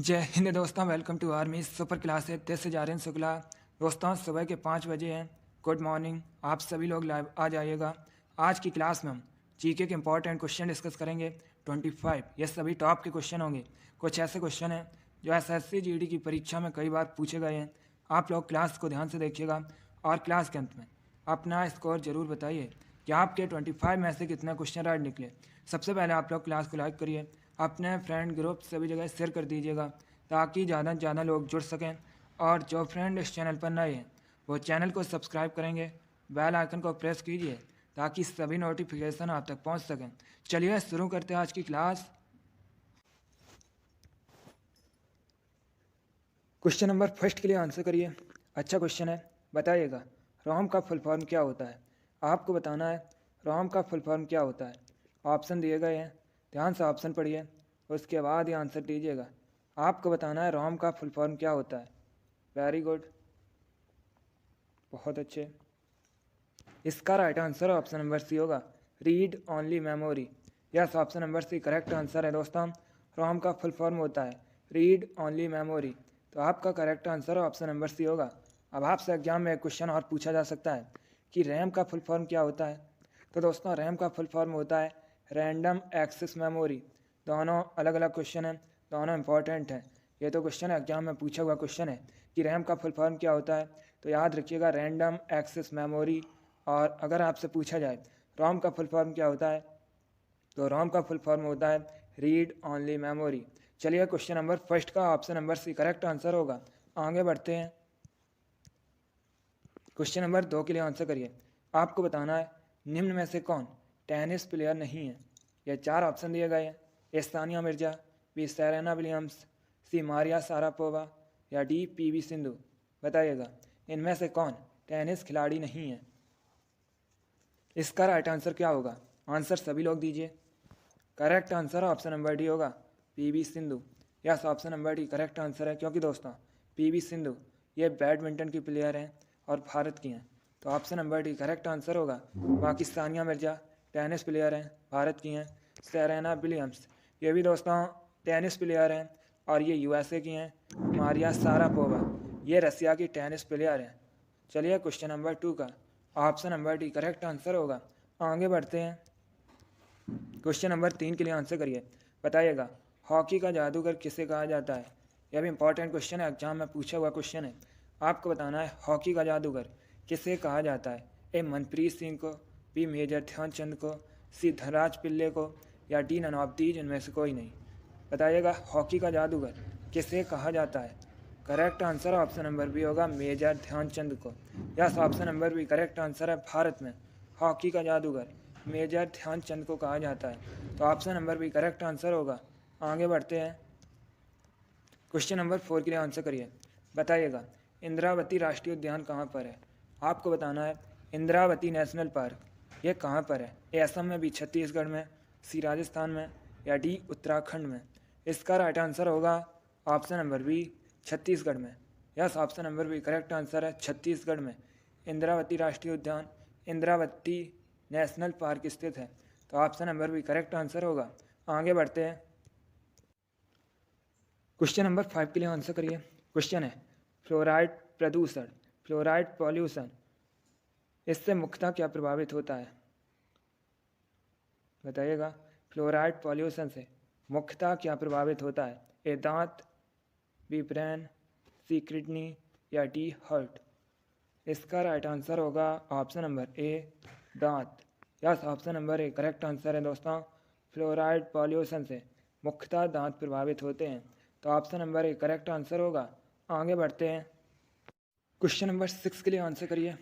जय हिंद दोस्तों, welcome to army super class है। तेज से जा रहे हैं शुक्ला। दोस्तों सुबह के 5 बजे हैं। गुड मॉर्निंग, आप सभी लोग लाइव आ जाइएगा। आज की क्लास में हम जीके के इंपॉर्टेंट क्वेश्चन डिस्कस करेंगे। 25 ये सभी टॉप के क्वेश्चन होंगे। कुछ ऐसे क्वेश्चन हैं जो एसएससी जीडी की परीक्षा में कई बार पूछे गए हैं। आप लोग क्लास को ध्यान से देखिएगा और क्लास के अंत में अपना स्कोर जरूर बताइए कि आपके 25 में से कितने क्वेश्चन राइट निकले। सबसे पहले आप लोग क्लास को लाइक करिए, अपने फ्रेंड ग्रुप सभी जगह शेयर कर दीजिएगा ताकि ज़्यादा से ज़्यादा लोग जुड़ सकें। और जो फ्रेंड इस चैनल पर नए हैं वो चैनल को सब्सक्राइब करेंगे, बेल आइकन को प्रेस कीजिए ताकि सभी नोटिफिकेशन आप तक पहुंच सकें। चलिए शुरू करते हैं आज की क्लास। क्वेश्चन नंबर फर्स्ट के लिए आंसर करिए। अच्छा क्वेश्चन है, बताइएगा रोम का फुल फॉर्म क्या होता है। आपको बताना है रोम का फुल फॉर्म क्या होता है। ऑप्शन दिए गए हैं, ध्यान से ऑप्शन पढ़िए, उसके बाद ही आंसर दीजिएगा। आपको बताना है रोम का फुल फॉर्म क्या होता है। वेरी गुड, बहुत अच्छे। इसका right answer option number C होगा, read only memory. Yes, option number C correct answer है दोस्तों। रोम का फुल फॉर्म होता है रीड ओनली मेमोरी, तो आपका correct answer option number C होगा। अब आपसे एग्जाम में एक क्वेश्चन और पूछा जा सकता है कि रैम का फुल फॉर्म क्या होता है। तो दोस्तों रैम का फुल फॉर्म होता है रैंडम एक्सेस मेमोरी। दोनों अलग अलग क्वेश्चन हैं, दोनों इंपॉर्टेंट हैं। ये तो क्वेश्चन एग्जाम में पूछा हुआ क्वेश्चन है कि रैम का फुल फॉर्म क्या होता है, तो याद रखिएगा रैंडम एक्सेस मेमोरी। और अगर आपसे पूछा जाए रोम का फुल फॉर्म क्या होता है, तो रोम का फुल फॉर्म होता है रीड ओनली मेमोरी। चलिए क्वेश्चन नंबर फर्स्ट का option number C correct answer होगा। आगे बढ़ते हैं, क्वेश्चन नंबर 2 के लिए आंसर करिए। आपको बताना है निम्न में से कौन टेनिस प्लेयर नहीं है। यह 4 ऑप्शन दिए गए हैं, A Sania Mirza, B Serena Williams, C Maria Sharapova या डी पीवी सिंधु। बताइएगा इनमें से कौन टेनिस खिलाड़ी नहीं है। इसका राइट आंसर क्या होगा, आंसर सभी लोग दीजिए। Correct answer option number D होगा, PV Sindhu. Yes, option number D correct answer है, क्योंकि दोस्तों पीवी सिंधु ये बैडमिंटन की प्लेयर हैं और भारत की हैं, तो option number D correct answer होगा। बाकी सानिया मिर्जा टेनिस प्लेयर हैं, भारत की हैं। सेरेना विलियम्स ये भी दोस्तों टेनिस प्लेयर हैं और ये यूएसए की हैं। मारिया सारापोवा ये रसिया की टेनिस प्लेयर हैं। चलिए क्वेश्चन नंबर 2 का option number D correct answer होगा। आगे बढ़ते हैं, क्वेश्चन नंबर 3 के लिए आंसर करिए। बताइएगा हॉकी का जादूगर किसे कहा जाता है। यह भी इंपॉर्टेंट क्वेश्चन है, एग्जाम में पूछा हुआ क्वेश्चन है। आपको बताना है हॉकी का जादूगर किसे कहा जाता है। ए मनप्रीत सिंह को, बी मेजर ध्यानचंद को, सी धनराज पिल्ले को या डी नन ऑफ दीज इनमें से कोई नहीं। बताइएगा हॉकी का जादूगर किसे कहा जाता है। Correct answer option number B होगा, मेजर ध्यानचंद को। Yes, option number B correct answer है। भारत में हॉकी का जादूगर मेजर ध्यानचंद को कहा जाता है, तो option number B correct answer होगा। आगे बढ़ते हैं, क्वेश्चन नंबर 4 के लिए आंसर करिए। बताइएगा इंद्रावती राष्ट्रीय उद्यान कहाँ पर है। आपको बताना है इंद्रावती नेशनल पार्क ये कहाँ पर है। ए असम में, बी छत्तीसगढ़ में, सी राजस्थान में या डी उत्तराखंड में। इसका राइट आंसर होगा ऑप्शन नंबर बी, छत्तीसगढ़ में। Yes, option number B correct answer है, छत्तीसगढ़ में इंद्रावती राष्ट्रीय उद्यान, इंद्रावती नेशनल पार्क स्थित है, तो option number B correct answer होगा। आगे बढ़ते हैं, क्वेश्चन नंबर 5 के लिए आंसर करिए। क्वेश्चन है फ्लोराइड प्रदूषण, फ्लोराइड पॉल्यूशन, इससे मुख्यतः क्या प्रभावित होता है। बताइएगा फ्लोराइड पॉल्यूशन से मुख्यतः क्या प्रभावित होता है। ए दांत, बी ब्रेन, सी किडनी या डी हार्ट। इसका राइट आंसर होगा ऑप्शन नंबर ए, दांत। Yes, option number A correct answer है दोस्तों। फ्लोराइड पॉल्यूशन से मुख्यतः दांत प्रभावित होते हैं, तो option number A correct answer होगा। आगे बढ़ते हैं, क्वेश्चन नंबर 6 के लिए आंसर करिए।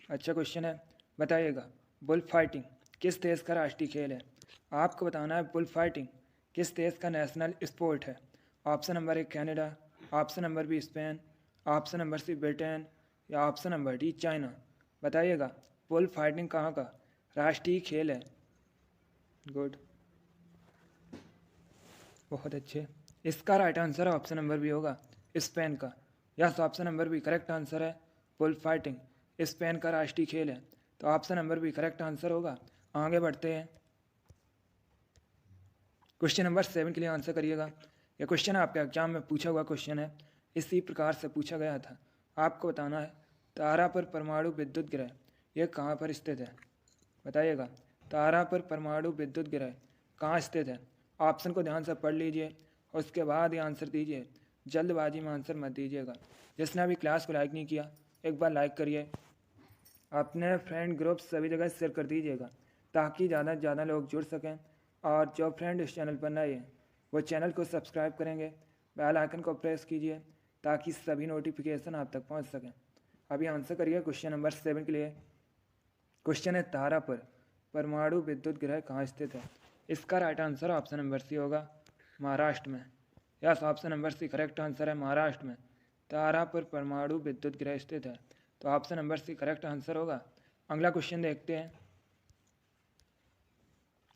अच्छा क्वेश्चन है, बताइएगा बुल फाइटिंग किस देश का राष्ट्रीय खेल है। आपको बताना है बुल फाइटिंग किस देश का नेशनल स्पोर्ट है। Option number A Canada, option number B Spain, option number C Britain या ऑप्शन नंबर डी चाइना। बताइएगा बुल फाइटिंग कहाँ का राष्ट्रीय खेल है। गुड, बहुत अच्छे। इसका right answer option number B होगा, स्पेन का। Yes, option number B correct answer है, बुल फाइटिंग स्पेन का राष्ट्रीय खेल है, तो option number B correct answer होगा। आगे बढ़ते हैं, क्वेश्चन नंबर 7 के लिए आंसर करिएगा। यह क्वेश्चन आपके एग्जाम में पूछा हुआ क्वेश्चन है। इसी प्रकार से पूछा गया था। आपको बताना है तारा पर परमाणु विद्युत ग्रह यह कहाँ पर स्थित है। बताइएगा, तारा पर परमाणु विद्युत ग्रह कहाँ स्थित है। ऑप्शन को ध्यान से पढ़ लीजिए और उसके बाद ही आंसर दीजिए। जल्दबाजी में आंसर मत दीजिएगा। जिसने अभी क्लास को लाइक नहीं किया एक बार लाइक करिए, अपने फ्रेंड ग्रुप सभी जगह शेयर कर दीजिएगा ताकि ज़्यादा से ज़्यादा लोग जुड़ सकें। और जो फ्रेंड इस चैनल पर नए हैं वो चैनल को सब्सक्राइब करेंगे, बेल आइकन को प्रेस कीजिए ताकि सभी नोटिफिकेशन आप तक पहुंच सकें। अभी आंसर करिए क्वेश्चन नंबर 7 के लिए। क्वेश्चन है तारा पर परमाणु विद्युत ग्रह कहाँ स्थित है। इसका right answer option number C होगा, महाराष्ट्र में। Yes, option number C correct answer है, महाराष्ट्र में तारा पर परमाणु विद्युत ग्रह स्थित है। तो option number C correct answer होगा। अगला क्वेश्चन देखते हैं।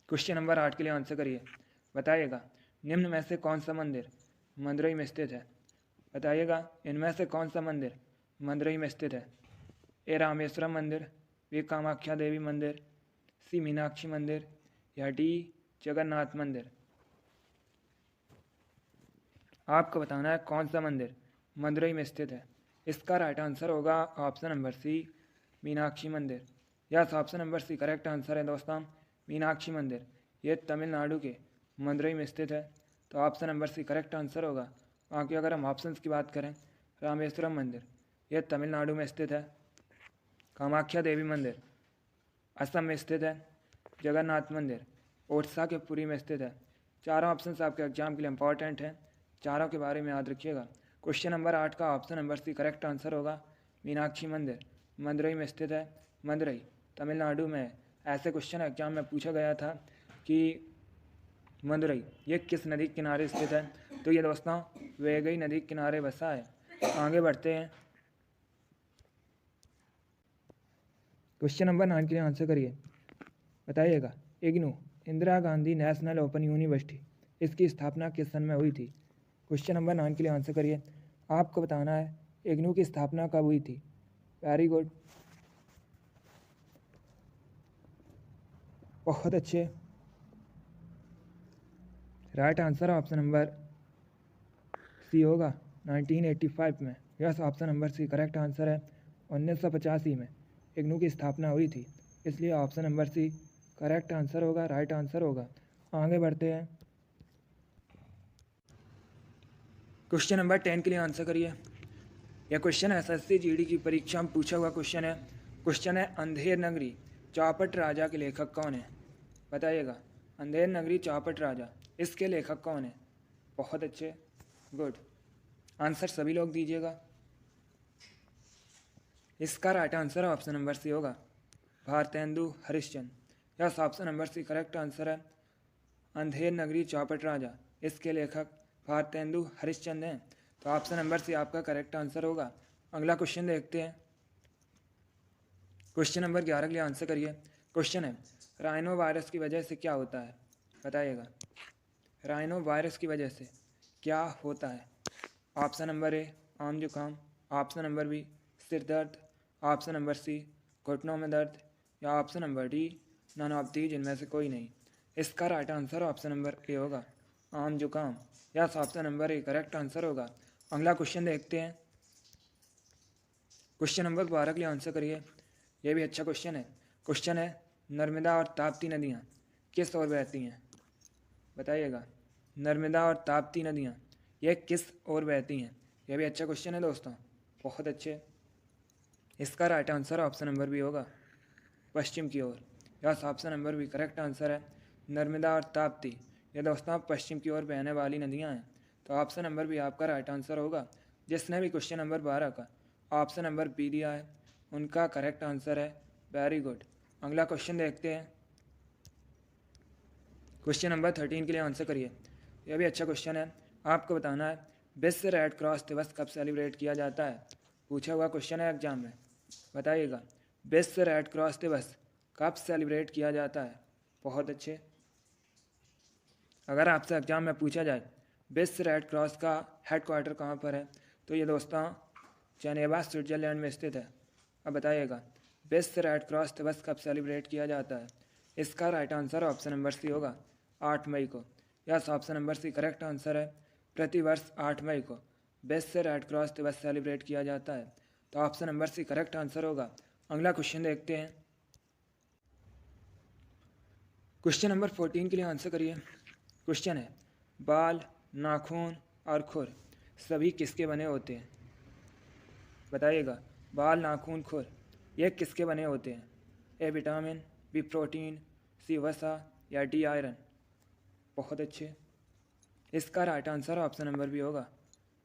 क्वेश्चन नंबर 8 के लिए आंसर करिए। बताइएगा, निम्न में से कौन सा मंदिर मदुरई में स्थित है। बताइएगा, इनमें से कौन सा मंदिर मदुरई में स्थित है। ए रामेश्वरम मंदिर, बी कामाख्या देवी मंदिर, सी मीनाक्षी मंदिर या डी जगन्नाथ मंदिर। आपको बताना है कौन सा मंदिर मदुरई में स्थित है। इसका राइट आंसर होगा ऑप्शन नंबर सी, मीनाक्षी मंदिर। Yes, option number C correct answer है दोस्तों, मीनाक्षी मंदिर। ये तमिलनाडु के मदुरई में स्थित है। तो option number C correct answer होगा। बाकी अगर हम ऑप्शंस की बात करें, रामेश्वरम मंदिर ये तमिलनाडु में स्थित है, कामाख्या देवी मंदिर असम में स्थित है, जगन्नाथ मंदिर ओडिशा के पुरी में स्थित है। चारों ऑप्शंस आपके एग्जाम के लिए इंपॉर्टेंट हैं, चारों के बारे में याद रखिएगा। क्वेश्चन नंबर 8 का option number C correct answer होगा, मीनाक्षी मंदिर मदुरई में स्थित है। मदुरई तमिलनाडु में। ऐसे क्वेश्चन एग्जाम में पूछा गया था कि मदुरई ये किस नदी के किनारे स्थित है। तो ये दोस्तों वैगई नदी के किनारे बसा है। आगे बढ़ते हैं। क्वेश्चन नंबर 9 के लिए आंसर करिए। बताइएगा, IGNOU Indira Gandhi national open university इसकी स्थापना किस सन में हुई थी। क्वेश्चन नंबर 9 के लिए आंसर करिए। आपको बताना है इग्नू की स्थापना कब हुई थी। वेरी गुड, बहुत अच्छे। Right answer option number C होगा, 1985 में। Yes, option number C correct answer है। 1985 में इग्नू की स्थापना हुई थी, इसलिए option number C correct answer होगा, राइट आंसर होगा। आगे बढ़ते हैं। क्वेश्चन नंबर 10 के लिए आंसर करिए। यह क्वेश्चन एसएससी जीडी की परीक्षा में पूछा हुआ क्वेश्चन है। क्वेश्चन है अंधेर नगरी चौपट राजा के लेखक कौन है। बताइएगा, अंधेर नगरी चौपट राजा इसके लेखक कौन है। बहुत अच्छे, गुड। आंसर सभी लोग दीजिएगा। इसका right answer option number C होगा, Bharatendu Harishchandra. Yes, option number C correct answer है। अंधेर नगरी चौपट राजा इसके लेखक भारतेंदु हरिश्चंद्र हैं। तो ऑप्शन नंबर सी आपका करेक्ट आंसर होगा। अगला क्वेश्चन देखते हैं। क्वेश्चन नंबर 11 के लिए आंसर करिए। क्वेश्चन है राइनो वायरस की वजह से क्या होता है। बताइएगा, राइनो वायरस की वजह से क्या होता है। ऑप्शन नंबर ए आम जुकाम, ऑप्शन नंबर बी सिर दर्द, ऑप्शन नंबर सी घुटनों में दर्द या option number D none of these इनमें से कोई नहीं। इसका right answer option number A होगा, आम जुकाम। Yes, option number A correct answer होगा। अगला क्वेश्चन देखते हैं। क्वेश्चन नंबर 12 के लिए आंसर करिए। यह भी अच्छा क्वेश्चन है। क्वेश्चन है नर्मदा और ताप्ती नदियाँ किस ओर बहती हैं। बताइएगा, नर्मदा और ताप्ती नदियाँ यह किस ओर बहती हैं। यह भी अच्छा क्वेश्चन है दोस्तों, बहुत अच्छे। इसका right answer option number B होगा, पश्चिम की ओर। Yes, option number B correct answer है। नर्मदा और ताप्ती ये दोस्तों पश्चिम की ओर बहने वाली नदियाँ हैं। तो ऑप्शन नंबर बी आपका राइट आंसर होगा। जिसने भी क्वेश्चन नंबर 12 का ऑप्शन नंबर बी दिया है उनका करेक्ट आंसर है। Very good. अगला क्वेश्चन देखते हैं। क्वेश्चन नंबर 13 के लिए आंसर करिए। यह भी अच्छा क्वेश्चन है। आपको बताना है विश्व रेड क्रॉस दिवस कब सेलिब्रेट किया जाता है। पूछा हुआ क्वेश्चन है एग्जाम में। बताइएगा, विश्व रेड क्रॉस दिवस कब सेलिब्रेट किया जाता है। बहुत अच्छे। अगर आपसे एग्जाम में पूछा जाए विश्व रेड क्रॉस का हेडक्वार्टर कहाँ पर है, तो ये दोस्तों जेनेवा स्विट्जरलैंड में स्थित है। अब बताइएगा विश्व रेड क्रॉस दिवस कब सेलिब्रेट किया जाता है। इसका right answer option number C होगा, 8 मई को। Yes, option number C correct answer है। प्रतिवर्ष 8 मई को विश्व रेड क्रॉस दिवस सेलिब्रेट किया जाता है? तो option number C correct answer होगा। अगला क्वेश्चन देखते हैं। क्वेश्चन नंबर 14 के लिए आंसर करिए। क्वेश्चन है, बाल, नाखून और खुर सभी किसके बने होते हैं? बताइएगा, बाल, नाखून, खुर ये किसके बने होते हैं? A vitamin, B protein, C वसा या डी आयरन? बहुत अच्छे। इसका right answer option number B होगा,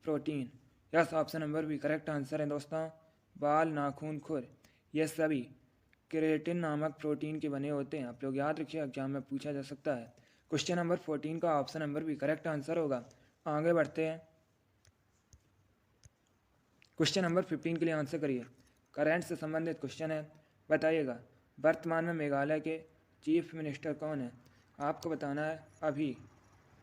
protein. Yes, option number B correct answer है दोस्तों। बाल, नाखून, खुर ये सभी केराटिन नामक प्रोटीन के बने होते हैं। आप लोग याद रखिए, एग्जाम में पूछा जा सकता है। क्वेश्चन नंबर 14 का option number B correct answer होगा। आगे बढ़ते हैं। क्वेश्चन नंबर 15 के लिए आंसर करिए। करंट से संबंधित क्वेश्चन है। बताइएगा, वर्तमान में मेघालय के चीफ मिनिस्टर कौन है? आपको बताना है अभी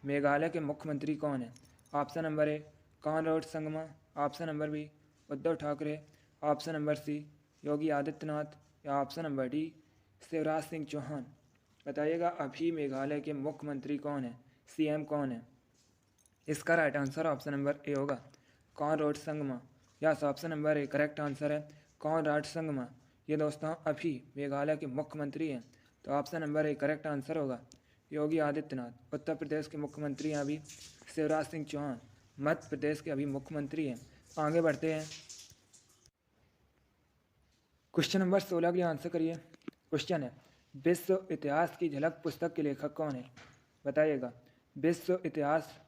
मेघालय के मुख्यमंत्री कौन है। Option number A Conrad Sangma, option number B Uddhav Thackeray, option number C Yogi Adityanath या option number D Shivraj Singh Chauhan? बताइएगा, अभी मेघालय के मुख्यमंत्री कौन है, सीएम कौन है? इसका right answer option number A होगा, Conrad Sangma. Yes, option number A correct answer है, कॉनराड संगमा। ये दोस्तों अभी मेघालय के मुख्यमंत्री हैं। तो option number A correct answer होगा। योगी आदित्यनाथ उत्तर प्रदेश के मुख्यमंत्री हैं अभी। शिवराज सिंह चौहान मध्य प्रदेश के अभी मुख्यमंत्री हैं। आगे बढ़ते हैं। क्वेश्चन नंबर 16 के लिए आंसर करिए। क्वेश्चन है, विश्व इतिहास की झलक पुस्तक के लेखक कौन है? बताइएगा, विश्व इतिहास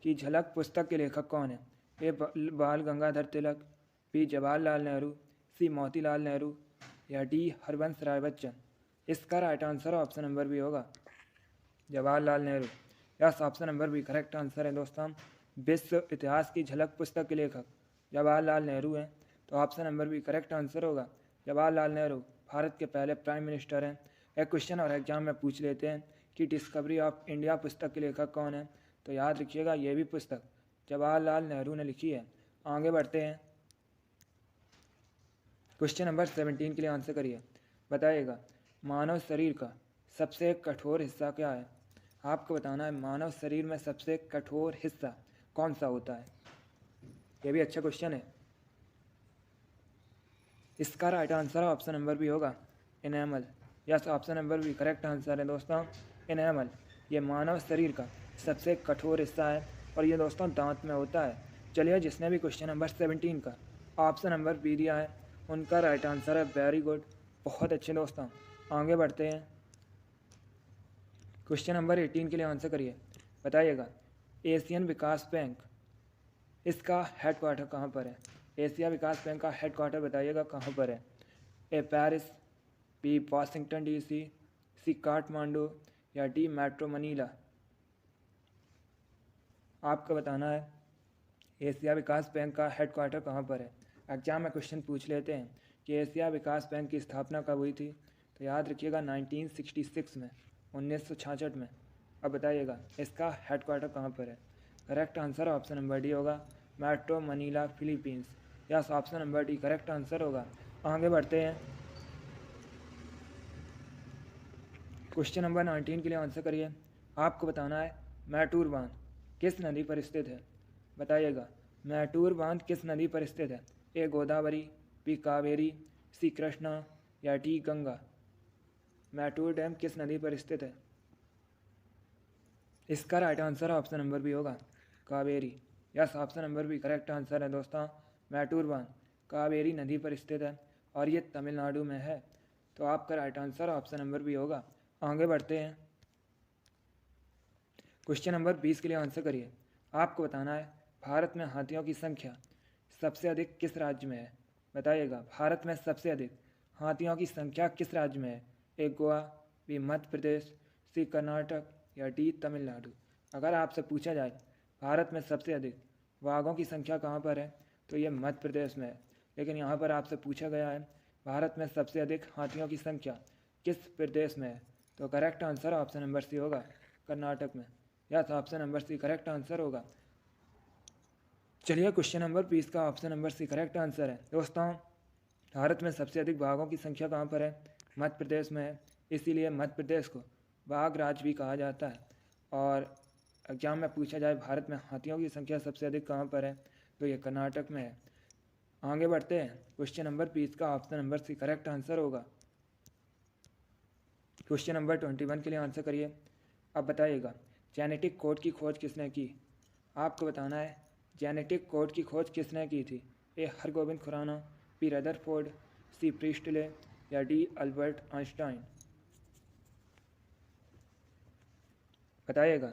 की झलक पुस्तक के लेखक कौन है? A Bal Gangadhar Tilak, B Jawaharlal Nehru, C Motilal Nehru या डी हरवंश राय बच्चन? इसका right answer option number B होगा, Jawaharlal Nehru. Yes, option number B correct answer है दोस्तों। विश्व इतिहास की झलक पुस्तक के लेखक जवाहरलाल नेहरू हैं। तो option number B correct answer होगा, जवाहरलाल नेहरू भारत के पहले प्राइम मिनिस्टर हैं। एक क्वेश्चन और एग्जाम में पूछ लेते हैं कि डिस्कवरी ऑफ इंडिया पुस्तक के लेखक कौन है? तो याद रखिएगा, ये भी पुस्तक जवाहरलाल नेहरू ने लिखी है। आगे बढ़ते हैं। क्वेश्चन नंबर 17 के लिए आंसर करिए। बताइएगा, मानव शरीर का सबसे कठोर हिस्सा क्या है? आपको बताना है मानव शरीर में सबसे कठोर हिस्सा कौन सा होता है। ये भी अच्छा क्वेश्चन है। इसका राइट आंसर ऑप्शन नंबर भी होगा, इनेमल। यस, ऑप्शन नंबर भी करेक्ट आंसर है दोस्तों, इनेमल। ये मानव शरीर का सबसे कठोर हिस्सा है और ये दोस्तों दांत में होता है। चलिए, जिसने भी क्वेश्चन नंबर 17 का ऑप्शन नंबर बी दिया है उनका राइट आंसर है वेरी गुड, बहुत अच्छे दोस्तों। आगे बढ़ते हैं। क्वेश्चन नंबर 18 के लिए आंसर करिए। बताइएगा, एशियन विकास बैंक इसका हेड क्वार्टर कहाँ पर है? एशिया विकास बैंक का हेड क्वार्टर बताइएगा कहाँ पर है। ए पेरिस, बी वाशिंगटन डीसी, सी काठमांडू या डी मेट्रो मनीला? आपको बताना है एशिया विकास बैंक का हेड क्वार्टर कहाँ पर है। एग्जाम में क्वेश्चन पूछ लेते हैं कि एशिया विकास बैंक की स्थापना कब हुई थी। तो याद रखिएगा 1966 में, 1966 में। अब बताइएगा इसका हेड क्वार्टर कहाँ पर है। Correct answer option number D होगा, metro Manila Philippines. Yes, option number D correct answer होगा। आगे बढ़ते हैं। क्वेश्चन नंबर 19 के लिए आंसर करिए। आपको बताना है मैटूर बांध किस नदी पर स्थित है। बताइएगा, मैटूर बांध किस नदी पर स्थित है। ए गोदावरी, बी कावेरी, सी कृष्णा या डी गंगा? मैटूर डैम किस नदी पर स्थित है? इसका right answer option number B होगा, Kaveri. Yes, option number B correct answer है दोस्तों। मैटूर बांध कावेरी नदी पर स्थित है और ये तमिलनाडु में है। तो आपका right answer option number B होगा। आगे बढ़ते हैं। क्वेश्चन नंबर 20 के लिए आंसर करिए। आपको बताना है भारत में हाथियों की संख्या सबसे अधिक किस राज्य में है। बताइएगा, भारत में सबसे अधिक हाथियों की संख्या किस राज्य में है। ए गोवा, बी मध्य प्रदेश, सी कर्नाटक या डी तमिलनाडु? अगर आपसे पूछा जाए भारत में सबसे अधिक बाघों की संख्या कहाँ पर है, तो ये मध्य प्रदेश में है। लेकिन यहाँ पर आपसे पूछा गया है भारत में सबसे अधिक हाथियों की संख्या किस प्रदेश में है। तो correct answer option number C होगा, कर्नाटक में। Yes, option number C correct answer होगा। चलिए, क्वेश्चन नंबर 20 का option number C correct answer है दोस्तों। भारत में सबसे अधिक बाघों की संख्या कहाँ पर है? मध्य प्रदेश में है। इसीलिए मध्य प्रदेश को बाघ राज्य भी कहा जाता है। और एग्जाम में पूछा जाए भारत में हाथियों की संख्या सबसे अधिक कहाँ पर है, तो ये कर्नाटक में है। आगे बढ़ते हैं। क्वेश्चन नंबर 20 का option number C correct answer होगा। क्वेश्चन नंबर 21 के लिए आंसर करिए। अब बताइएगा जेनेटिक कोड की खोज किसने की। आपको बताना है जेनेटिक कोड की खोज किसने की थी। A Hargobind Khorana, B Rutherford, C Priestley या डी अल्बर्ट आइंस्टाइन। बताइएगा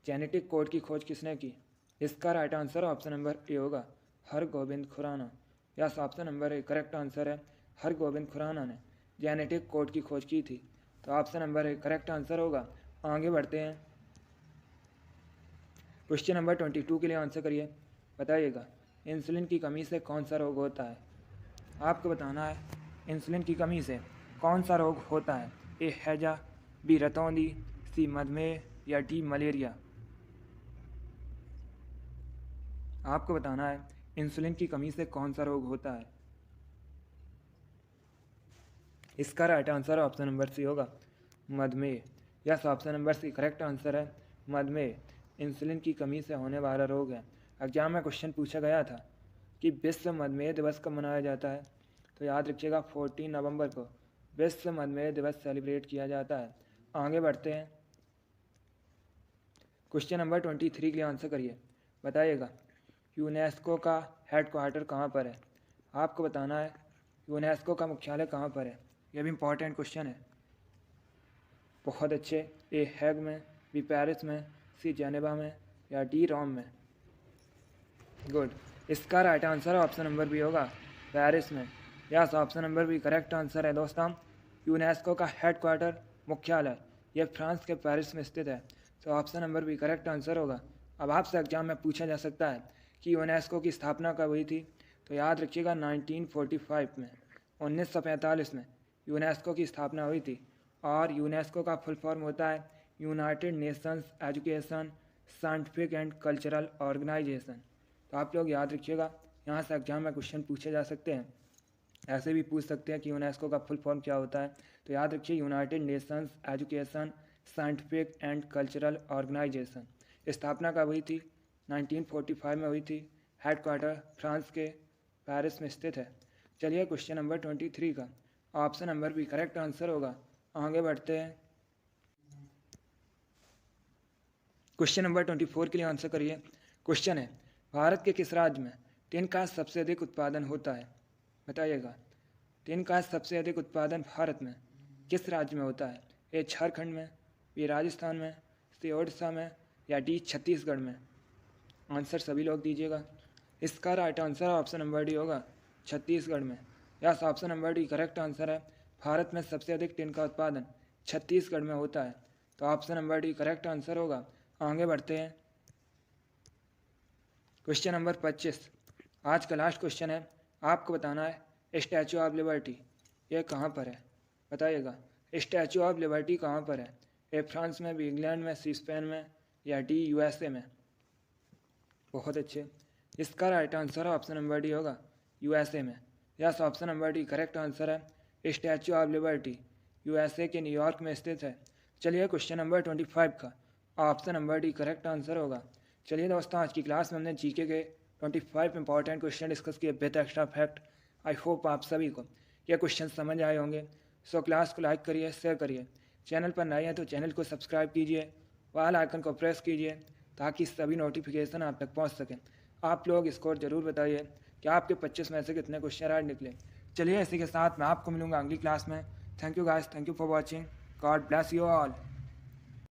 जेनेटिक कोड की खोज किसने की। इसका right answer option number A होगा, Hargobind Khorana. Yes, option number A correct answer है। हरगोबिंद खुराना ने जेनेटिक कोड की खोज की थी, तो option number A correct answer होगा। आगे बढ़ते हैं। क्वेश्चन नंबर 22 के लिए आंसर करिए। बताइएगा इंसुलिन की कमी से कौन सा रोग होता है। आपको बताना है इंसुलिन की कमी से कौन सा रोग होता है। ए हैजा, बी रतौंधी, सी मधुमेह या डी मलेरिया। आपको बताना है इंसुलिन की कमी से कौन सा रोग होता है। इसका right answer option number C होगा, मधुमेह। Yes, option number C correct answer है। मधुमेह इंसुलिन की कमी से होने वाला रोग है। एग्जाम में क्वेश्चन पूछा गया था कि विश्व मधुमेह दिवस कब मनाया जाता है, तो याद रखिएगा 14 नवंबर को विश्व मधुमेह दिवस सेलिब्रेट किया जाता है। आगे बढ़ते हैं। क्वेश्चन नंबर 23 के लिए आंसर करिए। बताइएगा यूनेस्को का हेडक्वार्टर कहाँ पर है। आपको बताना है यूनेस्को का मुख्यालय कहाँ पर है। यह भी इम्पॉर्टेंट क्वेश्चन है। बहुत अच्छे। ए हैग में, बी पेरिस में, सी जेनेवा में या डी रोम में। गुड। इसका right answer option number B होगा, पेरिस में। Yes, option number B correct answer है। दोस्तों यूनेस्को का हेडक्वार्टर मुख्यालय यह फ्रांस के पेरिस में स्थित है, तो option number B correct answer होगा। अब आपसे एग्जाम में पूछा जा सकता है कि यूनेस्को की स्थापना कब हुई थी, तो याद रखिएगा 1945 में, 1945 में यूनेस्को की स्थापना हुई थी। और यूनेस्को का फुल फॉर्म होता है United Nations education scientific and cultural organisation. तो आप लोग याद रखिएगा, यहाँ से एग्जाम में क्वेश्चन पूछे जा सकते हैं। ऐसे भी पूछ सकते हैं कि यूनेस्को का फुल फॉर्म क्या होता है, तो याद रखिए United Nations education scientific and cultural organisation. स्थापना कब हुई थी, 1945 में हुई थी। हेडक्वार्टर फ्रांस के पेरिस में स्थित है। चलिए क्वेश्चन नंबर 23 का ऑप्शन नंबर भी करेक्ट आंसर होगा। आगे बढ़ते हैं। क्वेश्चन नंबर 24 के लिए आंसर करिए। क्वेश्चन है भारत के किस राज्य में टिन का सबसे अधिक उत्पादन होता है। बताइएगा टिन का सबसे अधिक उत्पादन भारत में किस राज्य में होता है। ए झारखंड में, बी राजस्थान में, सी ओडिशा में या डी छत्तीसगढ़ में। आंसर सभी लोग दीजिएगा। इसका right answer option number D होगा, छत्तीसगढ़ में। Yes, option number D correct answer है। भारत में सबसे अधिक टिन का उत्पादन छत्तीसगढ़ में होता है, तो option number D correct answer होगा। आगे बढ़ते हैं। क्वेश्चन नंबर 25 आज का लास्ट क्वेश्चन है। आपको बताना है स्टैचू ऑफ लिबर्टी ये कहाँ पर है। बताइएगा स्टैचू ऑफ लिबर्टी कहाँ पर है। ए फ्रांस में, बी इंग्लैंड में, सी स्पेन में या डी यूएसए में। बहुत अच्छे। इसका right answer option number D होगा, यूएसए में। Yes, option number D correct answer है। स्टैचू ऑफ लिबर्टी यूएसए के न्यूयॉर्क में स्थित है। चलिए क्वेश्चन नंबर 25 का option number D correct answer होगा। चलिए दोस्तों आज की क्लास में हमने जीके के 25 इंपॉर्टेंट क्वेश्चन डिस्कस किए with extra fact. I hope आप सभी को ये क्वेश्चन समझ आए होंगे। सो क्लास को लाइक करिए, शेयर करिए। चैनल पर नए हैं तो चैनल को सब्सक्राइब कीजिए, वाल आइकन को प्रेस कीजिए ताकि सभी नोटिफिकेशन आप तक पहुंच सकें। आप लोग स्कोर जरूर बताइए कि आपके 25 में से कितने क्वेश्चन आज निकले। चलिए इसी के साथ मैं आपको मिलूंगा अगली क्लास में। Thank you guys, thank you for watching. God bless you all.